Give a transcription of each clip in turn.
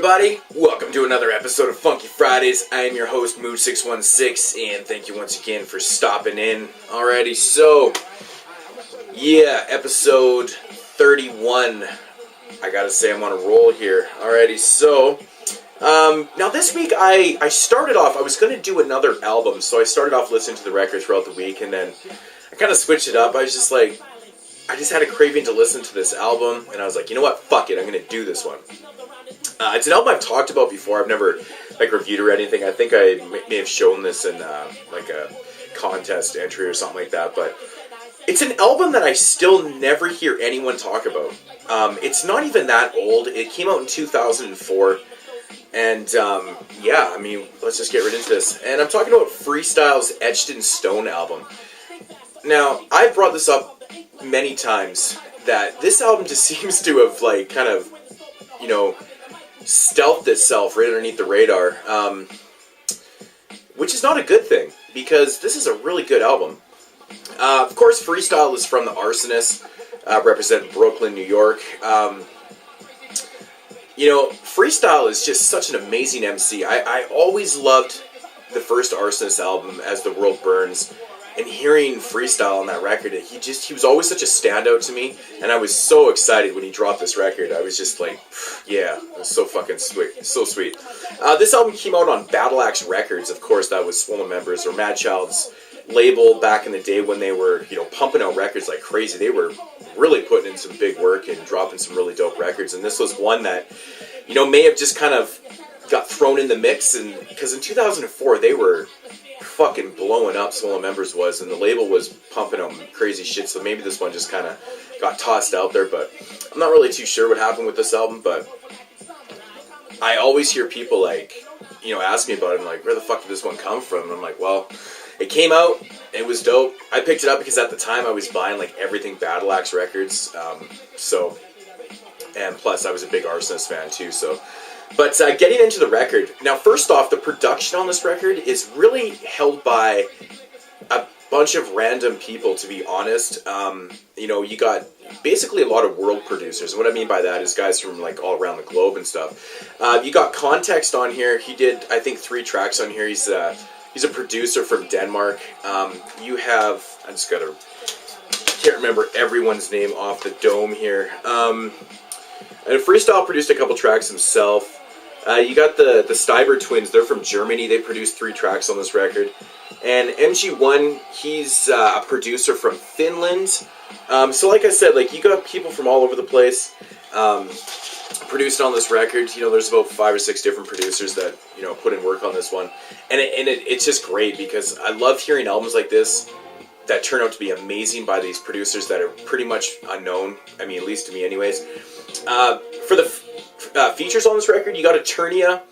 everybody, welcome to another episode of Funkee Fridays. I am your host, Mood616, and thank you once again for stopping in. Alrighty, so, yeah, episode 31. I gotta say I'm on a roll here. Alrighty, so, now this week I started off, I was gonna do another album, so I started off listening to the record throughout the week, and then I kind of switched it up. I was just like, I just had a craving to listen to this album, and I was like, you know what, fuck it, I'm gonna do this one. It's an album I've talked about before. I've never reviewed or anything. I think I may have shown this in like a contest entry or something like that. But it's an album that I still never hear anyone talk about. It's not even that old. It came out in 2004. And yeah, I mean, let's just get right into this. And I'm talking about Freestyle-Etched in Stone album. Now, I've brought this up many times that this album just seems to have kind of, you know, stealthed itself right underneath the radar, which is not a good thing, because this is a really good album. Of course, Freestyle is from the Arsonists, represent Brooklyn, New York. You know, Freestyle is just such an amazing MC. I always loved the first Arsonist album, As the World Burns, and hearing Freestyle on that record, he was always such a standout to me, and I was so excited when he dropped this record. I was just like, yeah, it was so fucking sweet, so sweet. This album came out on Battle Axe Records. Of course, that was Swollen Members or Mad Child's label back in the day when they were, you know, pumping out records like crazy. They were really putting in some big work and dropping some really dope records, and this was one that, you know, may have just kind of got thrown in the mix, and because in 2004 they were fucking blowing up, Swollen Members was, and the label was pumping out crazy shit, so maybe this one just kind of got tossed out there. But I'm not really too sure what happened with this album. But I always hear people you know, ask me about it, and like, where the fuck did this one come from? And I'm like, well, it came out, it was dope. I picked it up because at the time I was buying everything Battle Axe Records, so, and plus I was a big Arsonist fan too, so. But getting into the record, now first off, the production on this record is really held by a bunch of random people, to be honest. You know, you got basically a lot of world producers, and what I mean by that is guys from all around the globe and stuff. You got Context on here. He did, I think, 3 tracks on here. He's a producer from Denmark. You have, can't remember everyone's name off the dome here. And Freestyle produced a couple tracks himself. You got the Steiber twins. They're from Germany. They produced 3 tracks on this record. And MG1, he's a producer from Finland. So like I said, you got people from all over the place produced on this record. You know, there's about 5 or 6 different producers that, you know, put in work on this one. And it's just great, because I love hearing albums like this that turn out to be amazing by these producers that are pretty much unknown. I mean, at least to me anyways. For the features on this record, you got Eternia,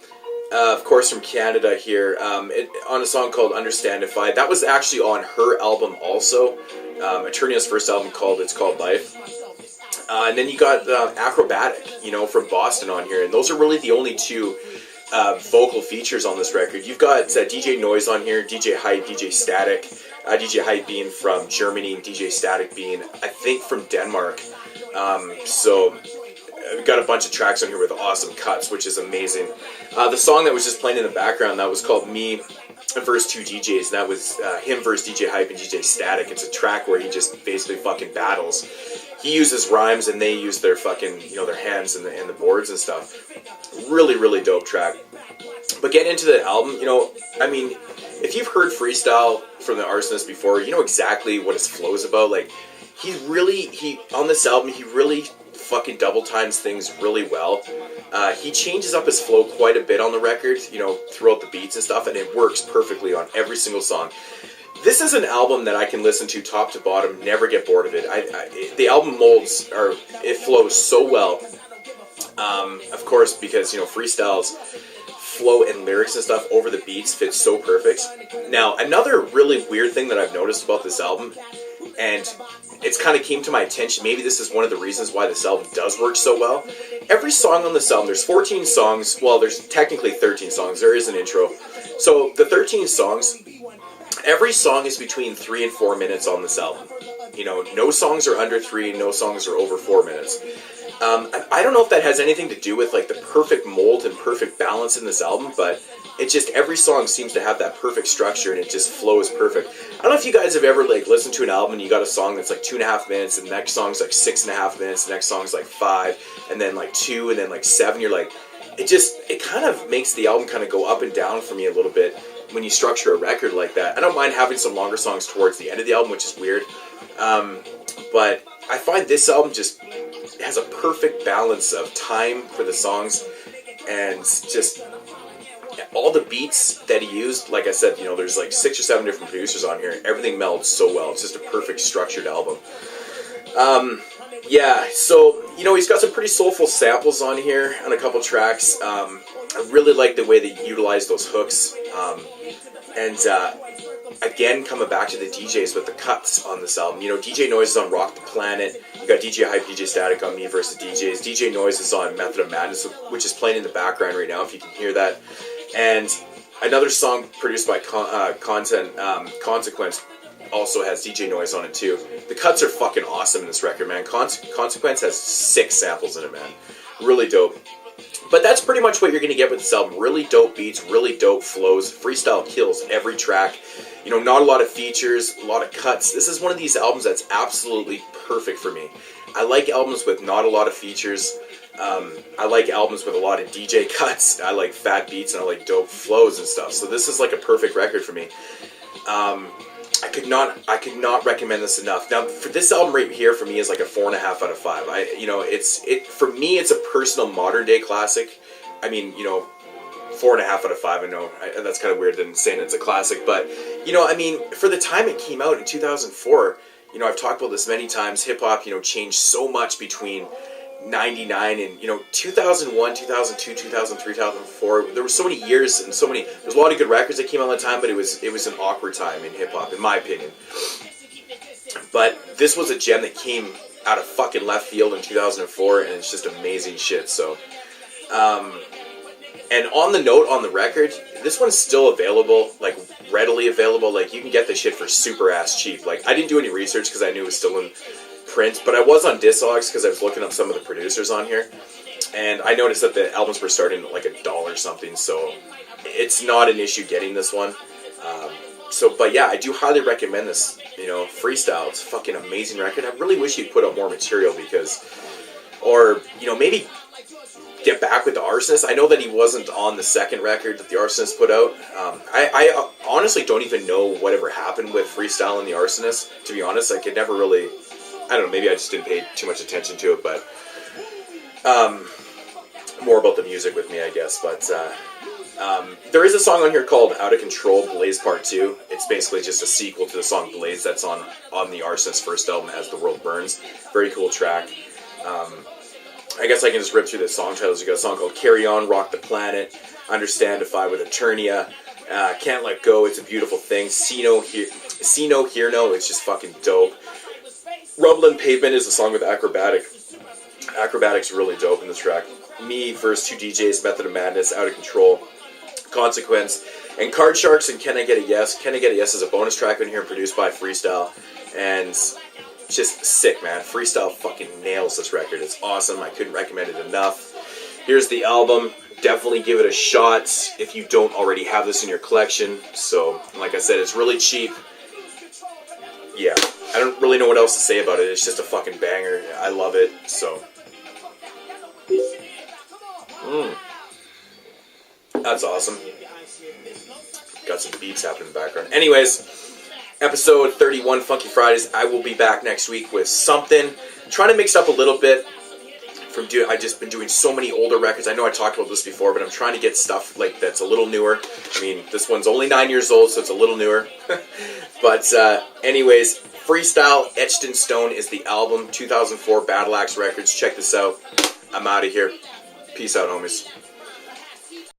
of course, from Canada here, on a song called Understandify. That was actually on her album also. Eternia's first album it's called Life. And then you got Acrobatic, you know, from Boston on here, and those are really the only 2 vocal features on this record. You've got DJ Noize on here, DJ Hype, DJ Static. DJ Hype being from Germany, and DJ Static being, I think, from Denmark. So we've got a bunch of tracks on here with awesome cuts, which is amazing. The song that was just playing in the background, that was called Me versus 2 DJs, and that was him versus DJ Hype and DJ Static. It's a track where he just basically fucking battles. He uses rhymes, and they use their fucking, you know, their hands and the boards and stuff. Really, really dope track. But getting into the album, you know, I mean, if you've heard Freestyle from the Arsonist before, you know exactly what his flow is about. On this album, he really fucking double times things really well. He changes up his flow quite a bit on the record, you know, throughout the beats and stuff, and it works perfectly on every single song. This is an album that I can listen to top to bottom, never get bored of it. The album it flows so well. Of course, because, you know, Freestyle's flow and lyrics and stuff over the beats fits so perfect. Now, another really weird thing that I've noticed about this album, and it's kind of came to my attention, maybe this is one of the reasons why this album does work so well. Every song on this album, there's 14 songs, well, there's technically 13 songs, there is an intro. So the 13 songs, every song is between 3 and 4 minutes on this album. You know, no songs are under 3, no songs are over 4 minutes. I don't know if that has anything to do with like the perfect mold and perfect balance in this album, but it just, every song seems to have that perfect structure and it just flows perfect. I don't know if you guys have ever like listened to an album and you got a song that's like 2.5 minutes and the next song's like 6.5 minutes, the next song's like 5, and then like 2, and then like 7. You're like, it kind of makes the album kind of go up and down for me a little bit when you structure a record like that. I don't mind having some longer songs towards the end of the album, which is weird. But I find this album just has a perfect balance of time for the songs, and just all the beats that he used. Like I said, you know, there's like 6 or 7 different producers on here. Everything melds so well. It's just a perfect structured album. Yeah, so, you know, he's got some pretty soulful samples on here on a couple tracks. I really like the way they utilize those hooks. Again, coming back to the DJs with the cuts on this album. You know, DJ Noize is on Rock the Planet. You got DJ Hype, DJ Static on Me vs. DJs. DJ Noize is on Method of Madness, which is playing in the background right now, if you can hear that. And another song produced by Consequence also has DJ Noize on it too. The cuts are fucking awesome in this record, man. Consequence has 6 samples in it, man. Really dope. But that's pretty much what you're going to get with this album. Really dope beats, really dope flows. Freestyle kills every track. You know, not a lot of features, a lot of cuts. This is one of these albums that's absolutely perfect for me. I like albums with not a lot of features. I like albums with a lot of DJ cuts. I like fat beats and I like dope flows and stuff. So this is like a perfect record for me. I could not recommend this enough. Now, for this album right here, for me, is like a 4.5 out of 5. For me, it's a personal modern day classic. I mean, you know, 4.5 out of 5. I know that's kind of weird than saying it's a classic, but you know, I mean, for the time it came out in 2004, you know, I've talked about this many times. Hip hop, you know, changed so much between 99 and, you know, 2001, 2002, 2003, 2004. There were so many years and there's a lot of good records that came out at the time, but it was an awkward time in hip hop, in my opinion. But this was a gem that came out of fucking left field in 2004, and it's just amazing shit. So, and on the note on the record, this one's still available, like readily available. Like you can get this shit for super ass cheap. Like I didn't do any research because I knew it was still in print, but I was on Discogs because I was looking up some of the producers on here, and I noticed that the albums were starting at like $1 something, so it's not an issue getting this one. But yeah, I do highly recommend this. You know, Freestyle, it's a fucking amazing record. I really wish you'd put out more material or you know, maybe get back with the Arsonist. I know that he wasn't on the second record that the Arsonist put out. I honestly don't even know whatever happened with Freestyle and the Arsonist, to be honest. I could never really, I don't know, maybe I just didn't pay too much attention to it, but more about the music with me, I guess. But there is a song on here called Out of Control, Blaze Part 2. It's basically just a sequel to the song Blaze that's on the Arsonist first album, As the World Burns. Very cool track. I guess I can just rip through the song titles. You got a song called Carry On, Rock the Planet, Understand, Defy with Eternia, Can't Let Go, It's a Beautiful Thing, See No, Hear No, it's just fucking dope. Rumblin' Pavement is a song with Acrobatic. Acrobatic's really dope in this track. Me versus 2 DJs, Method of Madness, Out of Control, Consequence, and Card Sharks and Can I Get a Yes. Can I Get a Yes is a bonus track in here produced by Freestyle, and just sick, man. Freestyle fucking nails this record. It's awesome. I couldn't recommend it enough. Here's the album. Definitely give it a shot if you don't already have this in your collection. So, like I said, it's really cheap. Yeah, I don't really know what else to say about it. It's just a fucking banger. I love it. So, that's awesome. Got some beats happening in the background. Anyways, episode 31, Funkee Fridays. I will be back next week with something. I'm trying to mix up a little bit. I've just been doing so many older records. I know I talked about this before, but I'm trying to get stuff like that's a little newer. I mean, this one's only 9 years old, so it's a little newer. But anyways, Freestyle-Etched in Stone is the album. 2004 Battle Axe Records. Check this out. I'm out of here. Peace out, homies.